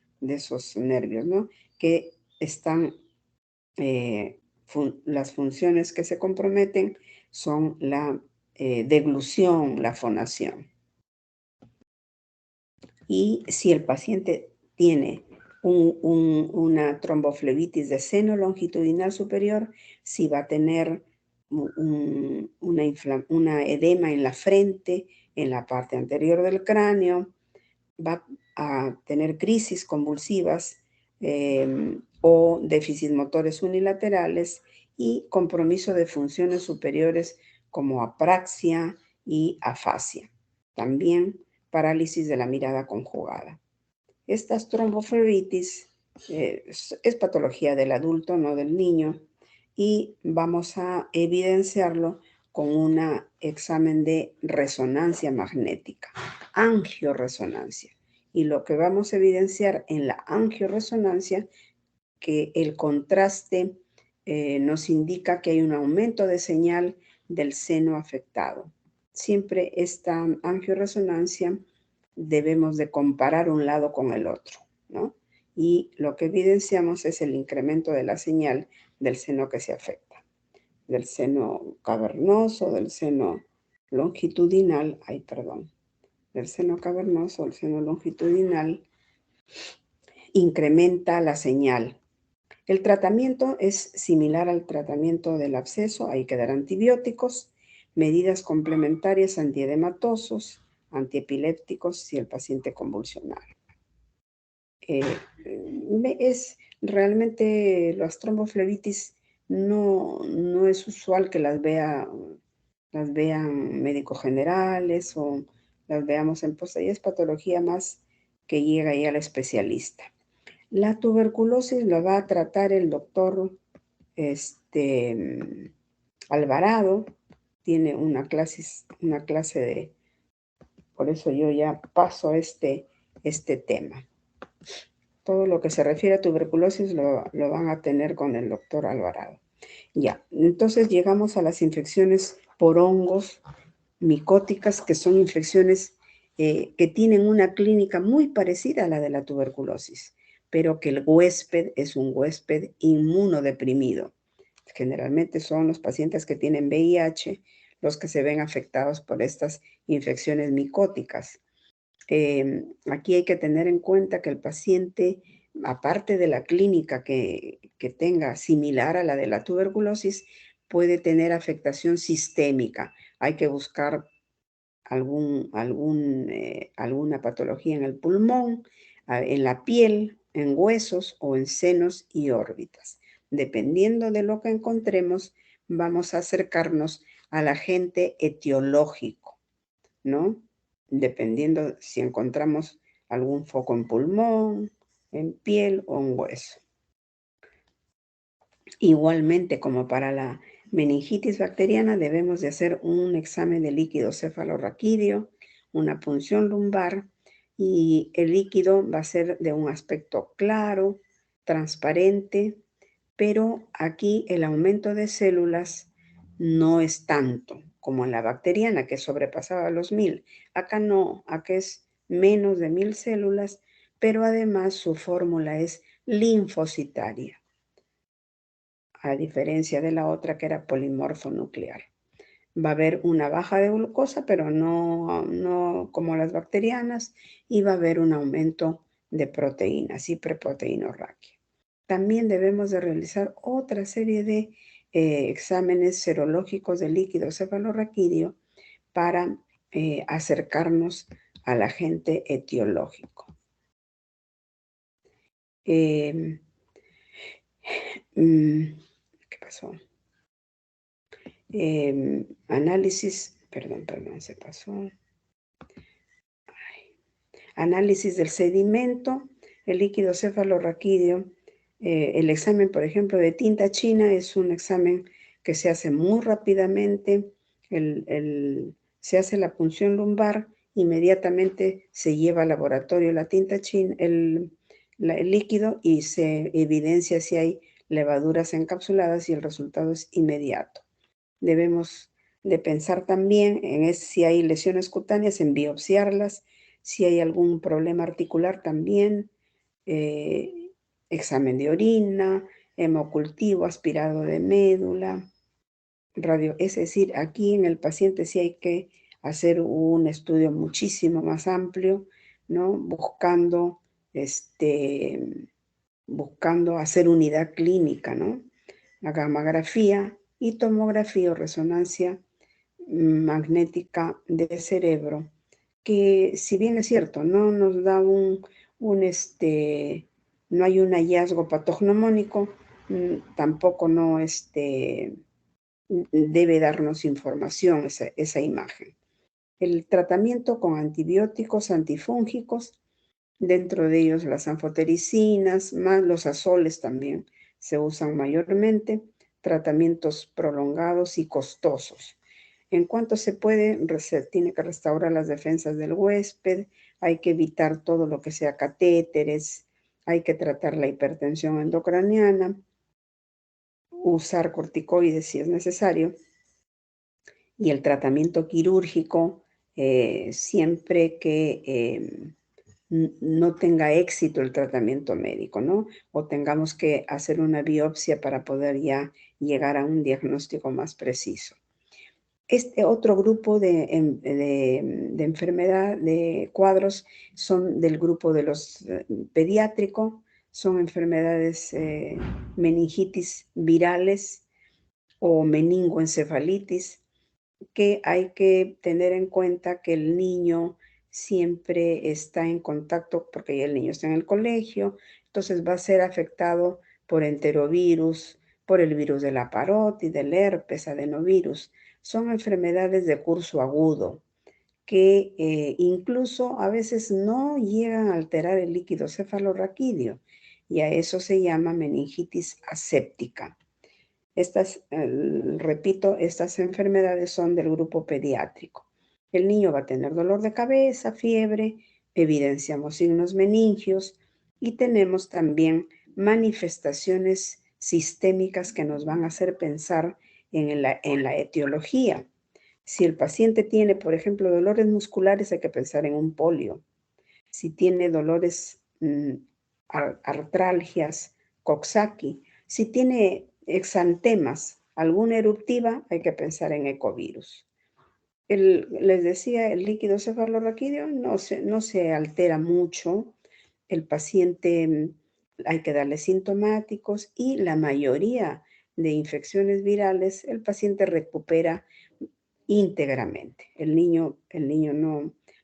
nervios, ¿no? Que están, las funciones que se comprometen son la deglución, la fonación. Y si el paciente tiene una tromboflebitis de seno longitudinal superior, si va a tener una edema en la frente, en la parte anterior del cráneo, va a tener crisis convulsivas o déficit motores unilaterales y compromiso de funciones superiores como apraxia y afasia. También parálisis de la mirada conjugada. Estas tromboflebitis es patología del adulto, no del niño, y vamos a evidenciarlo con un examen de resonancia magnética, angioresonancia. Y lo que vamos a evidenciar en la angioresonancia, que el contraste nos indica que hay un aumento de señal del seno afectado. Siempre esta angioresonancia debemos de comparar un lado con el otro, ¿no? Y lo que evidenciamos es el incremento de la señal del seno que se afecta, del seno cavernoso, del seno longitudinal, del seno cavernoso, el seno longitudinal, incrementa la señal. El tratamiento es similar al tratamiento del absceso, hay que dar antibióticos, medidas complementarias antiedematosos, antiepilépticos si el paciente convulsionara. Es realmente las tromboflebitis no es usual que las vean médicos generales o las veamos en posta, y es patología más que llega ahí al especialista. La tuberculosis la va a tratar el doctor Alvarado, tiene una clase de, por eso yo ya paso este tema. Todo lo que se refiere a tuberculosis lo van a tener con el doctor Alvarado. Ya, entonces llegamos a las infecciones por hongos micóticas, que son infecciones que tienen una clínica muy parecida a la de la tuberculosis, pero que el huésped es un huésped inmunodeprimido. Generalmente son los pacientes que tienen VIH los que se ven afectados por estas infecciones micóticas. Aquí hay que tener en cuenta que el paciente, aparte de la clínica que tenga similar a la de la tuberculosis, puede tener afectación sistémica. Hay que buscar alguna patología en el pulmón, en la piel, en huesos o en senos y órbitas. Dependiendo de lo que encontremos, vamos a acercarnos al agente etiológico, ¿no? Dependiendo si encontramos algún foco en pulmón, en piel o en hueso. Igualmente, como para la meningitis bacteriana, debemos de hacer un examen de líquido cefalorraquídeo, una punción lumbar, y el líquido va a ser de un aspecto claro, transparente, pero aquí el aumento de células no es tanto como en la bacteriana, que sobrepasaba los 1000. Acá no, acá es menos de 1000 células, pero además su fórmula es linfocitaria, a diferencia de la otra que era polimorfo nuclear. Va a haber una baja de glucosa, pero no como las bacterianas, y va a haber un aumento de proteínas y preproteinorraquia. También debemos de realizar otra serie de exámenes serológicos del líquido cefalorraquídeo para acercarnos al agente etiológico. ¿Qué pasó? Análisis, perdón, se pasó. Análisis del sedimento, el líquido cefalorraquídeo. El examen, por ejemplo, de tinta china es un examen que se hace muy rápidamente. Se hace la punción lumbar, inmediatamente se lleva al laboratorio la tinta china, el líquido, y se evidencia si hay levaduras encapsuladas y el resultado es inmediato. Debemos de pensar también en si hay lesiones cutáneas, en biopsiarlas, si hay algún problema articular también, examen de orina, hemocultivo, aspirado de médula, es decir, aquí en el paciente sí hay que hacer un estudio muchísimo más amplio, ¿no? Buscando hacer unidad clínica, ¿no? La gammagrafía y tomografía o resonancia magnética del cerebro, que si bien es cierto, no nos da no hay un hallazgo patognomónico, tampoco no debe darnos información esa imagen. El tratamiento con antibióticos antifúngicos, dentro de ellos las anfotericinas, más los azoles también se usan mayormente, tratamientos prolongados y costosos. En cuanto se puede, se tiene que restaurar las defensas del huésped, hay que evitar todo lo que sea catéteres, hay que tratar la hipertensión endocraniana, usar corticoides si es necesario, y el tratamiento quirúrgico siempre que no tenga éxito el tratamiento médico, ¿no? O tengamos que hacer una biopsia para poder ya llegar a un diagnóstico más preciso. Este otro grupo de enfermedad, de cuadros, son del grupo de los pediátrico, son enfermedades meningitis virales o meningoencefalitis, que hay que tener en cuenta que el niño siempre está en contacto, porque ya el niño está en el colegio, entonces va a ser afectado por enterovirus, por el virus de la parotis, del herpes, adenovirus. Son enfermedades de curso agudo que incluso a veces no llegan a alterar el líquido cefalorraquídeo, y a eso se llama meningitis aséptica. Repito, estas enfermedades son del grupo pediátrico. El niño va a tener dolor de cabeza, fiebre, evidenciamos signos meningios y tenemos también manifestaciones sistémicas que nos van a hacer pensar en la etiología. Si el paciente tiene, por ejemplo, dolores musculares, hay que pensar en un polio. Si tiene dolores, artralgias, Coxsackie. Si tiene exantemas, alguna eruptiva, hay que pensar en ecovirus. Les decía, el líquido cefalorraquídeo no se altera mucho. El paciente hay que darle sintomáticos y la mayoría de infecciones virales el paciente recupera íntegramente. El niño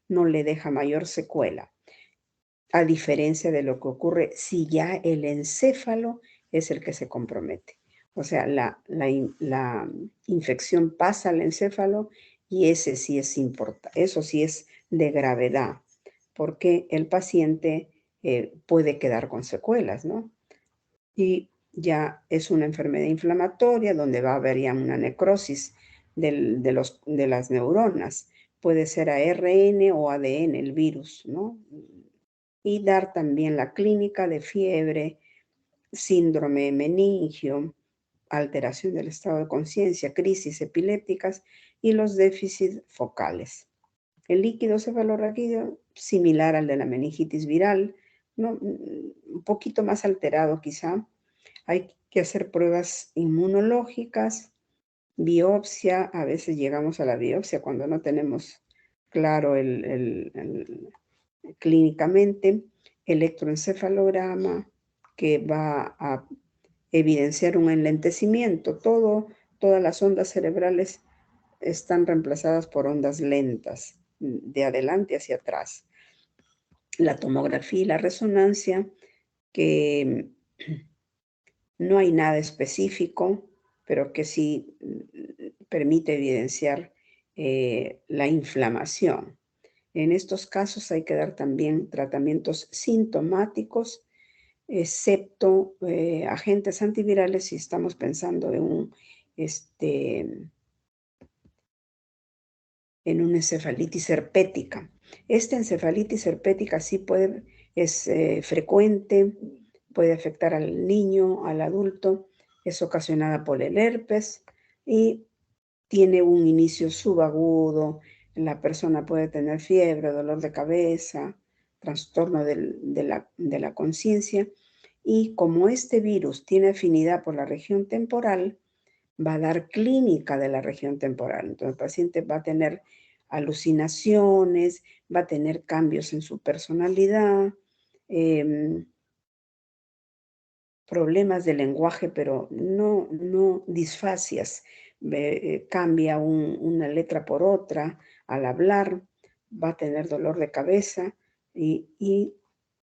no le deja mayor secuela, a diferencia de lo que ocurre si ya el encéfalo es el que se compromete. O sea, la infección pasa al encéfalo y eso sí es de gravedad, porque el paciente puede quedar con secuelas, ¿no? Y ya es una enfermedad inflamatoria donde va a haber ya una necrosis de las neuronas. Puede ser ARN o ADN el virus, ¿no? Y dar también la clínica de fiebre, síndrome meningio, alteración del estado de conciencia, crisis epilépticas y los déficits focales. El líquido cefalorraquídeo, similar al de la meningitis viral, ¿no? Un poquito más alterado quizá. Hay que hacer pruebas inmunológicas, biopsia, a veces llegamos a la biopsia cuando no tenemos claro clínicamente, electroencefalograma, que va a evidenciar un enlentecimiento. Todas las ondas cerebrales están reemplazadas por ondas lentas, de adelante hacia atrás. La tomografía y la resonancia, que no hay nada específico, pero que sí permite evidenciar la inflamación. En estos casos hay que dar también tratamientos sintomáticos, excepto agentes antivirales si estamos pensando en una encefalitis herpética. Esta encefalitis herpética sí es frecuente, puede afectar al niño, al adulto, es ocasionada por el herpes y tiene un inicio subagudo. La persona puede tener fiebre, dolor de cabeza, trastorno de la conciencia, y como este virus tiene afinidad por la región temporal, va a dar clínica de la región temporal. Entonces el paciente va a tener alucinaciones, va a tener cambios en su personalidad, problemas de lenguaje, pero no disfasias. Cambia una letra por otra al hablar, va a tener dolor de cabeza y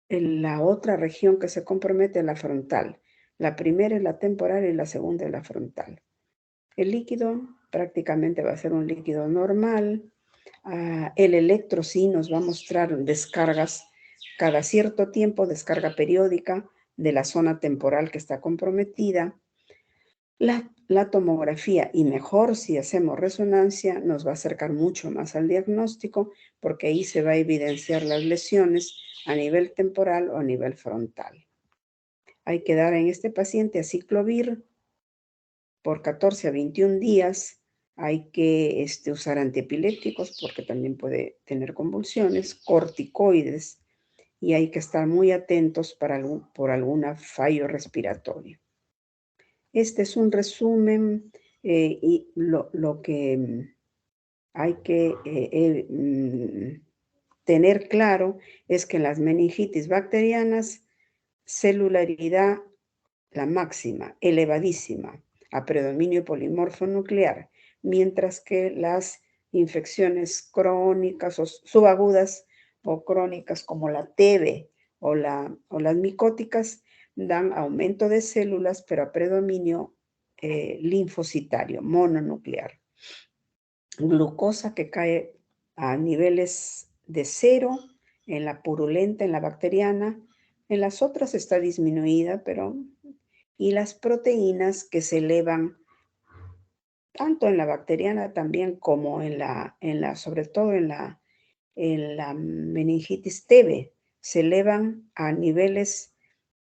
en la otra región que se compromete es la frontal. La primera es la temporal y la segunda es la frontal. El líquido prácticamente va a ser un líquido normal. El electro sí nos va a mostrar descargas cada cierto tiempo, descarga periódica de la zona temporal que está comprometida. La tomografía, y mejor si hacemos resonancia, nos va a acercar mucho más al diagnóstico, porque ahí se va a evidenciar las lesiones a nivel temporal o a nivel frontal. Hay que dar en este paciente aciclovir por 14 a 21 días. Hay que usar antiepilépticos porque también puede tener convulsiones, corticoides, y hay que estar muy atentos por algún fallo respiratorio. Este es un resumen y lo que hay que tener claro es que en las meningitis bacterianas, celularidad la máxima, elevadísima, a predominio polimorfo nuclear, mientras que las infecciones crónicas o subagudas o crónicas como la TB o las micóticas dan aumento de células, pero a predominio linfocitario, mononuclear. Glucosa que cae a niveles de 0 en la purulenta, en la bacteriana. En las otras está disminuida, y las proteínas que se elevan tanto en la bacteriana también como sobre todo en la meningitis TB, se elevan a niveles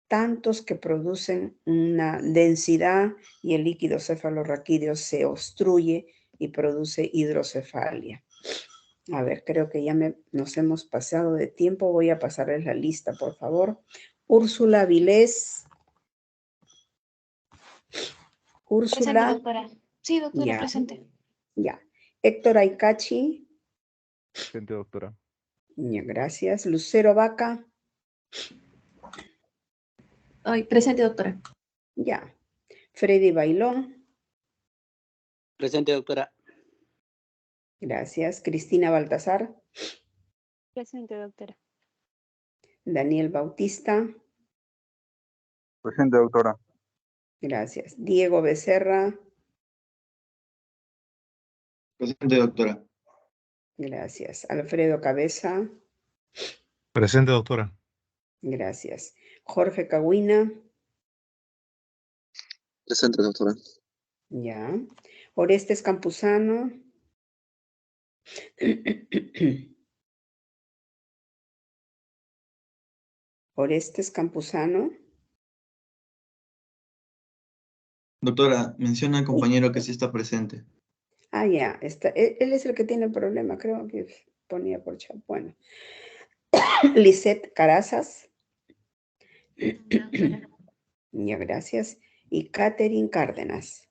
tantos que producen una densidad y el líquido cefalorraquídeo se obstruye y produce hidrocefalia. A ver, creo que ya nos hemos pasado de tiempo. Voy a pasarles la lista, por favor. Úrsula Vilés. Úrsula. Presente, doctora. Sí, doctora, Ya. presente. Ya. Héctor Aycachi. Presente, doctora. Ya, gracias. Lucero Vaca. Ay, presente, doctora. Ya. Freddy Bailón. Presente, doctora. Gracias. Cristina Baltasar. Presente, doctora. Daniel Bautista. Presente, doctora. Gracias. Diego Becerra. Presente, doctora. Gracias. Alfredo Cabeza. Presente, doctora. Gracias. Jorge Cahuina. Presente, doctora. Ya. Orestes Campuzano. Orestes Campuzano. Doctora, menciona al compañero que sí está presente. Ah, ya, está. Él es el que tiene el problema, creo que ponía por chat. Bueno. Lisette Carazas. Ya, gracias. Y Catherine Cárdenas.